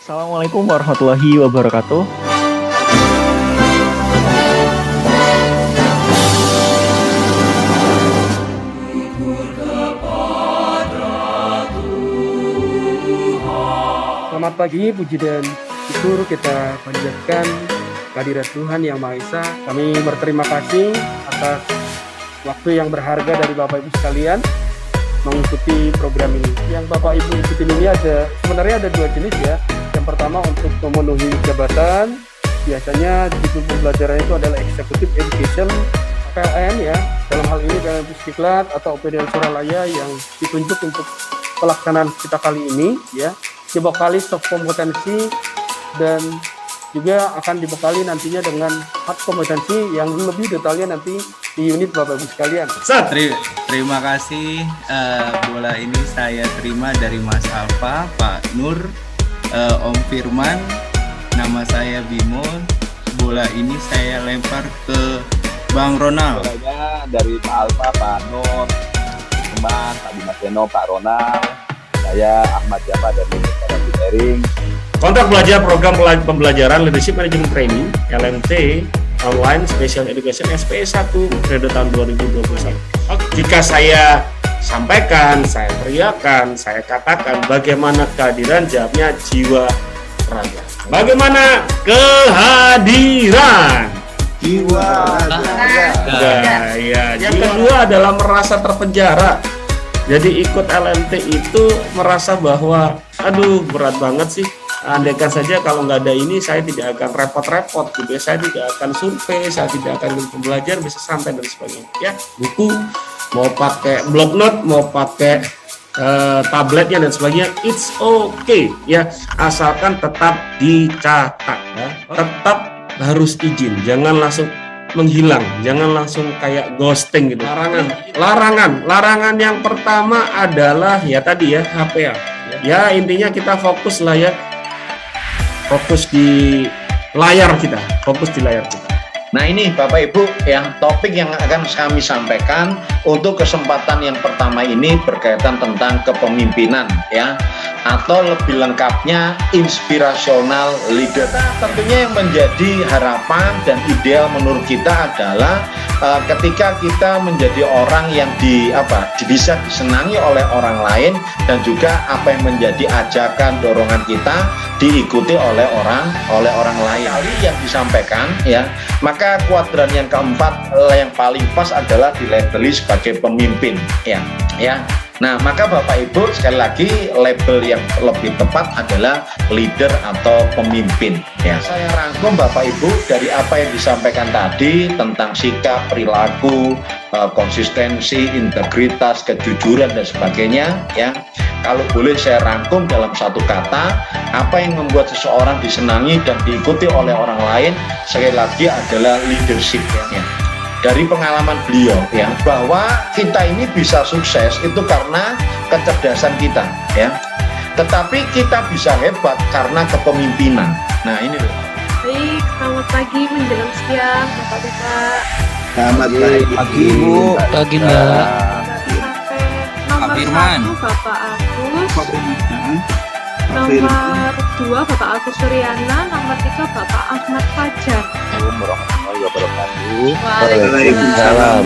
Assalamualaikum warahmatullahi wabarakatuh. Selamat pagi, puji dan syukur kita panjatkan kehadirat Tuhan Yang Maha Esa. Kami berterima kasih atas waktu yang berharga dari Bapak Ibu sekalian mengikuti program ini. Yang Bapak Ibu ikutin ini sebenarnya ada dua jenis ya. Yang pertama untuk memenuhi jabatan, biasanya judul pembelajaran itu adalah Executive Education PLN ya. Dalam hal ini PLN Pusdiklat atau OPD Suralaya yang ditunjuk untuk pelaksanaan kita kali ini ya. Dibekali soft kompetensi dan juga akan dibekali nantinya dengan hard kompetensi yang lebih detailnya nanti di unit Bapak Ibu sekalian. Terima kasih. Bola ini saya terima dari Mas Alfa, Pak Nur, Om Firman, nama saya Bimo. Bola ini saya lempar ke Bang Ronald. Bolanya dari Pak Alfa, Pak Nur, teman, Pak Dimas Deno, Pak Ronald. Saya Ahmad Jafar dari Universitas Engineering. Kontrak belajar program pembelajaran Leadership Management Training LMT Online Special Education SPE 1 periode tahun 2021. Jika saya sampaikan, saya teriakan, saya katakan bagaimana kehadiran, jawabnya jiwa raga. Bagaimana kehadiran? Jiwa raga. Ya. Yang kedua adalah merasa terpenjara. Jadi ikut LMT itu merasa bahwa aduh berat banget sih. Andaikan saja kalau nggak ada ini saya tidak akan repot-repot gitu ya. Saya tidak akan survei, saya tidak akan belajar bisa santai dan sebagainya. Ya, buku mau pakai block note, mau pakai tabletnya dan sebagainya, it's okay ya, asalkan tetap dicatat ya. Tetap harus izin, jangan langsung menghilang, jangan langsung kayak ghosting gitu. Larangan yang pertama adalah ya tadi ya HPA. Ya intinya kita fokus lah ya, fokus di layar kita. Nah ini Bapak Ibu yang topik yang akan kami sampaikan untuk kesempatan yang pertama ini berkaitan tentang kepemimpinan ya, atau lebih lengkapnya inspirational leader. Tentunya yang menjadi harapan dan ideal menurut kita adalah ketika kita menjadi orang yang bisa disenangi oleh orang lain, dan juga apa yang menjadi ajakan dorongan kita diikuti oleh orang lain. Kali yang disampaikan ya, maka kuadran yang keempat yang paling pas adalah dilabeli sebagai pemimpin ya. Nah, maka Bapak Ibu sekali lagi label yang lebih tepat adalah leader atau pemimpin ya. Saya rangkum Bapak Ibu dari apa yang disampaikan tadi tentang sikap, perilaku, konsistensi, integritas, kejujuran dan sebagainya ya. Kalau boleh saya rangkum dalam satu kata, apa yang membuat seseorang disenangi dan diikuti oleh orang lain sekali lagi adalah leadership ya. Dari pengalaman beliau ya, bahwa kita ini bisa sukses itu karena kecerdasan kita ya, tetapi kita bisa hebat karena kepemimpinan. Nah ini loh. Baik, selamat pagi menjelang siang Bapak-Bapak. Selamat pagi Bu. Pagi Mbak. Nomor Firman. 1 Bapak Agus, nomor 2 Bapak Agus Suryana, nomor 3 Bapak Ahmad Fajar. Assalamualaikum warahmatullahi wabarakatuh. Waalaikumsalam.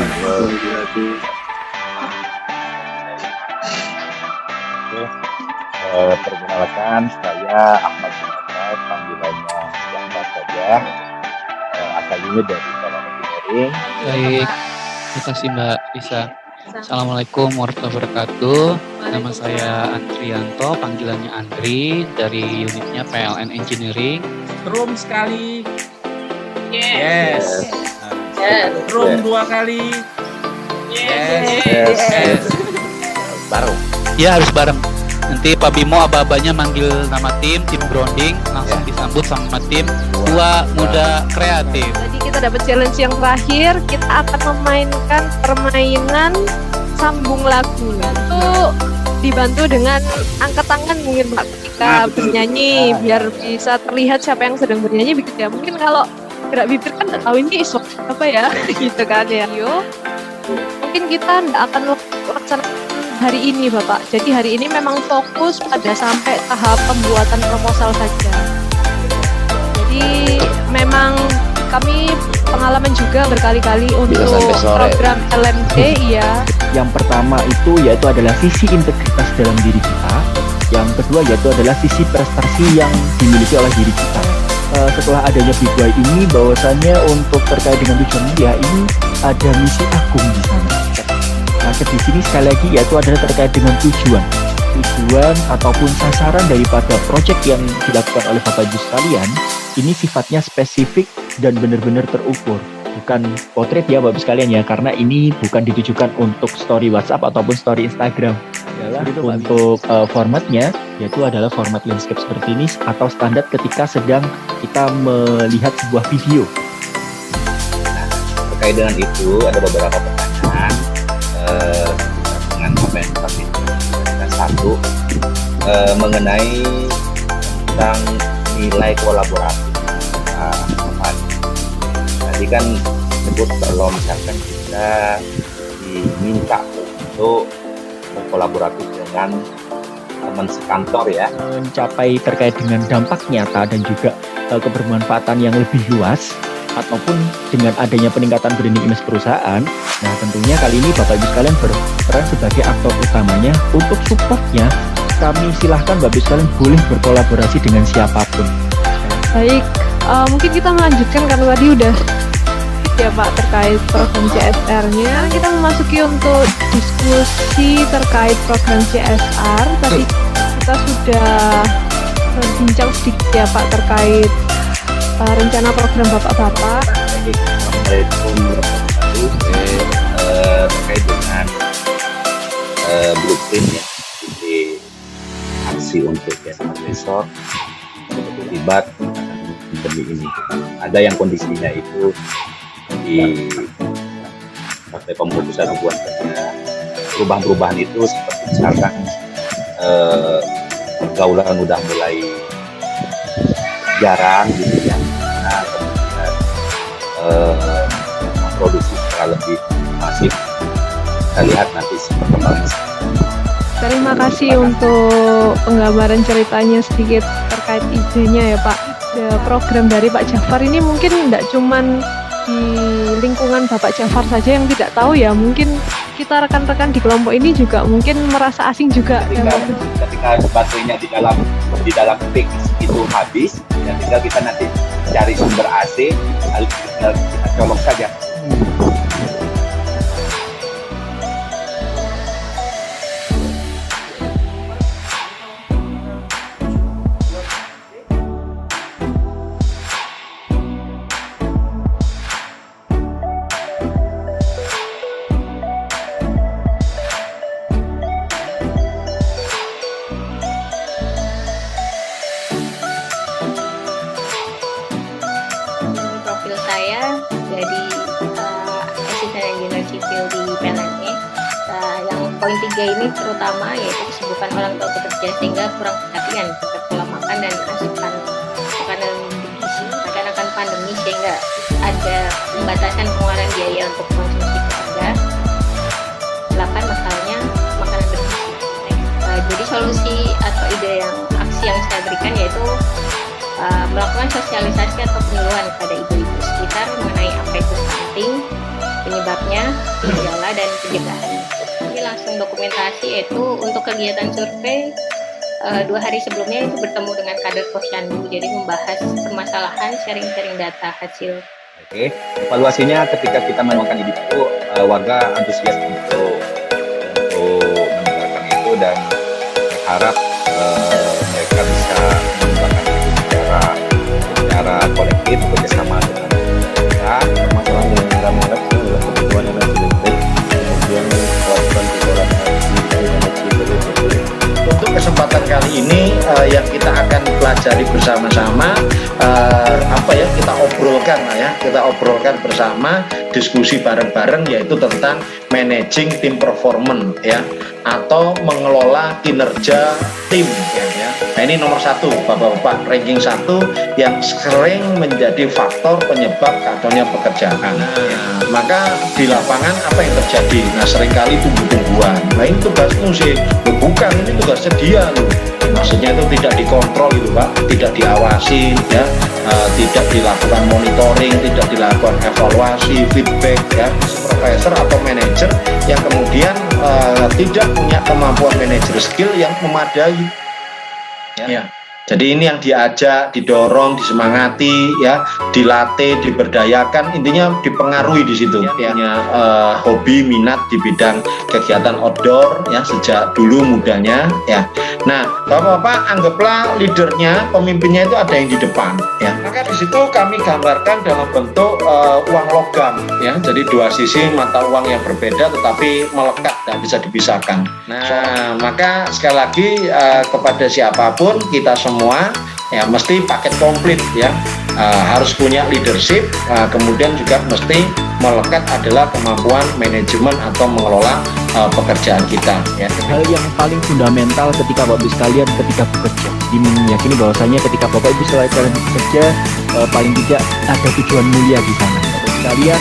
Perkenalkan, saya Ahmad Jafar, panggilannya Jafar saja. Asalnya dari Universitas Engineering. Baik, terima kasih Mbak Isa. Assalamualaikum warahmatullahi wabarakatuh. Nama saya Andrianto, panggilannya Andri, dari unitnya PLN Engineering. Room sekali. Yes. Room 2 kali. Yes. Baru. Ya harus bareng. Nanti Pak Bimo aba-abanya manggil nama tim grounding, langsung disambut sama tim tua muda kreatif. Jadi kita dapat challenge yang terakhir, kita akan memainkan permainan sambung lagu. Itu dibantu dengan angkat tangan mungkin Pak ketika bernyanyi, biar bisa terlihat siapa yang sedang bernyanyi begitu ya. Mungkin kalau gerak bibir kan nggak tahu ini apa ya gitu kan ya. Mungkin kita nggak akan laksanakan hari ini Bapak. Jadi hari ini memang fokus pada sampai tahap pembuatan proposal saja. Jadi memang kami pengalaman juga berkali-kali untuk program LMT ya. Yang pertama itu yaitu adalah sisi integritas dalam diri kita. Yang kedua yaitu adalah sisi prestasi yang dimiliki oleh diri kita. Setelah adanya B2 ini, bahwasannya untuk terkait dengan tujuan mulia ini ada misi agung di sana. Nah, di sini sekali lagi yaitu adalah terkait dengan tujuan ataupun sasaran daripada proyek yang dilakukan oleh Bapak Ibu sekalian. Ini sifatnya spesifik dan benar-benar terukur. Bukan potret ya Bapak Ibu sekalian ya, karena ini bukan ditujukan untuk story WhatsApp ataupun story Instagram. Untuk formatnya yaitu adalah format landscape seperti ini atau standar ketika sedang kita melihat sebuah video. Nah, terkait dengan itu ada beberapa pertanyaan dengan apa yang tadi satu mengenai tentang nilai kolaborasi. Tadi kan sebut kalau misalkan kita diminta untuk berkolaborasi dengan teman sekantor ya, mencapai terkait dengan dampak nyata dan juga kebermanfaatan yang lebih luas ataupun dengan adanya peningkatan branding image perusahaan. Nah, tentunya kali ini Bapak Ibu sekalian berperan sebagai aktor utamanya. Untuk supportnya kami silahkan Bapak Ibu sekalian boleh berkolaborasi dengan siapapun. Baik, mungkin kita melanjutkan karena tadi udah ya Pak terkait program CSR-nya. Kita memasuki untuk diskusi terkait program CSR. Tadi kita sudah berbincang sedikit ya Pak terkait rencana program Bapak-Bapak. Assalamualaikum warahmatullahi wabarakatuh. Terkait dengan blueprint ya, di aksi untuk Smart Resort terlibat pandemi ini. Ada yang kondisinya itu di partai pemutusan hubungan kerja, perubahan-perubahan itu seperti misalkan pergaulan udah mulai jarang gitu ya, nah kemudian produksi secara lebih masif. Kita lihat nanti perkembangan. Terima kasih untuk penggambaran ceritanya sedikit terkait idenya ya Pak. Program dari Pak Jafar ini mungkin tidak cuman di lingkungan Bapak Jafar saja yang tidak tahu ya, mungkin kita rekan-rekan di kelompok ini juga mungkin merasa asing juga. Ketika baterainya di dalam pik itu habis, ya tinggal kita nanti cari sumber AC, lalu kita colok saja. Saya jadi asisten engineer sipil di PLN. Yang poin 3 ini terutama yaitu kesibukan orang tua bekerja sehingga kurang perhatian terhadap pola makan dan asupan makanan bergizi. Bahkan akan pandemi sehingga ada pembatasan pengeluaran biaya untuk konsumsi keluarga. 8 masalahnya makanan bergizi. Jadi solusi atau ide yang aksi yang saya berikan yaitu melakukan sosialisasi atau penyuluhan kepada ibu-ibu sekitar mengenai apa itu stunting, penyebabnya, gejala, dan pencegahan. Ini langsung dokumentasi yaitu untuk kegiatan survei 2 hari sebelumnya itu bertemu dengan kader Posyandu, jadi membahas permasalahan, sharing-sharing data hasil. Oke, evaluasinya ketika kita menemukan itu warga antusias untuk mendengarkan itu dan berharap mereka bisa mengembangkan itu secara kolektif bekerjasama dengan kita. Masalah yang kami harap adalah kebutuhan energi listrik, kemudian kekuatan Untuk kesempatan kali ini yang kita akan pelajari bersama-sama kita obrolkan bersama, diskusi bareng-bareng yaitu tentang managing team performance ya. atau mengelola kinerja tim ya. Nah ini nomor 1 Bapak-Bapak, ranking 1 yang sering menjadi faktor penyebab kacaunya pekerjaan. Nah, maka di lapangan apa yang terjadi? Nah seringkali tunggu-tungguan. Nah ini tugasmu sih, bukan, ini tugasnya dia loh. Maksudnya itu tidak dikontrol gitu Pak, tidak diawasi ya, tidak dilakukan monitoring, tidak dilakukan evaluasi, feedback ya, supervisor atau manajer yang kemudian tidak punya kemampuan manajer skill yang memadai ya. Jadi ini yang diajak, didorong, disemangati ya, dilatih, diberdayakan, intinya dipengaruhi di situ ya. Punya hobi, minat di bidang kegiatan outdoor ya sejak dulu mudanya ya. Nah, Bapak-bapak anggaplah leadernya, pemimpinnya itu ada yang di depan ya. Maka di situ kami gambarkan dalam bentuk uang logam ya. Jadi dua sisi mata uang yang berbeda tetapi melekat dan bisa dipisahkan. Nah, maka sekali lagi kepada siapapun kita semua ya mesti paket komplit ya, harus punya leadership, kemudian juga mesti melekat adalah kemampuan manajemen atau mengelola pekerjaan kita ya. Hal yang paling fundamental ketika Bapak Ibu sekalian ketika bekerja, meyakini bahwasanya ketika Bapak Ibu sekalian bekerja paling tidak ada tujuan mulia di sana. Bapak Ibu sekalian,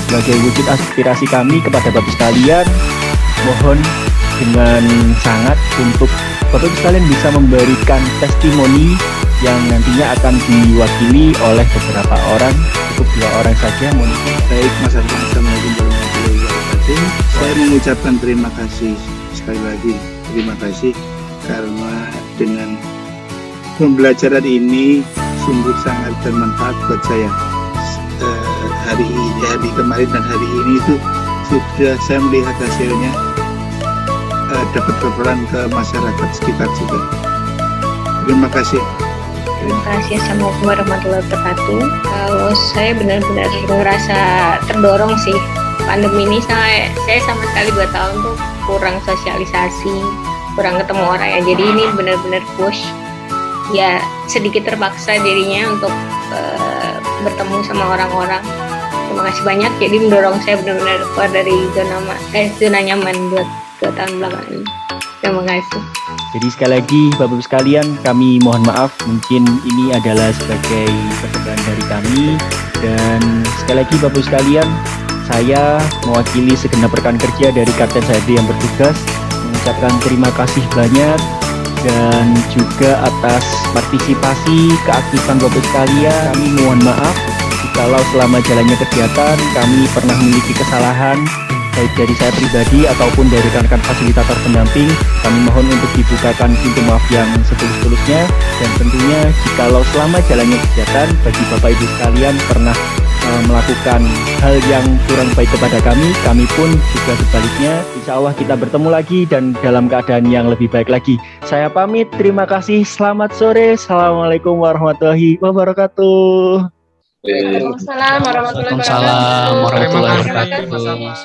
sebagai wujud aspirasi kami kepada Bapak Ibu sekalian, mohon dengan sangat untuk Bapak Ibu sekalian bisa memberikan testimoni yang nantinya akan diwakili oleh beberapa orang, cukup 2 orang saja. Baik, Mas Arfan, Assalamualaikum warahmatullahi wabarakatuh. Saya mengucapkan terima kasih sekali lagi, terima kasih karena dengan pembelajaran ini sungguh sangat bermanfaat buat saya. Hari kemarin dan hari ini itu sudah saya melihat hasilnya, dapat berperan ke masyarakat sekitar juga. Terima kasih. Terima kasih. Assalamualaikum warahmatullahi wabarakatuh. Kalau saya benar-benar ngerasa terdorong sih pandemi ini, saya sama sekali 2 tahun tuh kurang sosialisasi, kurang ketemu orang ya. Jadi ini benar-benar push ya, sedikit terpaksa dirinya untuk bertemu sama orang-orang. Terima kasih banyak. Jadi mendorong saya benar-benar keluar dari zona nyaman buat 2 tahun belakangan ini. Terima kasih. Jadi sekali lagi Bapak Ibu sekalian, kami mohon maaf, mungkin ini adalah sebagai persembahan dari kami. Dan sekali lagi Bapak Ibu sekalian, saya mewakili segenap rekan kerja dari Kapten Sayadi yang bertugas mengucapkan terima kasih banyak, dan juga atas partisipasi keaktifan Bapak Ibu sekalian. Kami mohon maaf jikalau selama jalannya kegiatan kami pernah memiliki kesalahan, baik dari saya pribadi ataupun dari rekan-rekan fasilitator pendamping. Kami mohon untuk dibukakan pintu maaf yang setulus-tulusnya, dan tentunya jikalau selama jalannya kegiatan bagi Bapak Ibu sekalian pernah melakukan hal yang kurang baik kepada kami pun juga sebaliknya. Insya Allah kita bertemu lagi dan dalam keadaan yang lebih baik lagi. Saya pamit, terima kasih, selamat sore, assalamualaikum warahmatullahi wabarakatuh. Waalaikumsalam warahmatullahi Waalaikumsalam warahmatullahi wabarakatuh. wabarakatuh.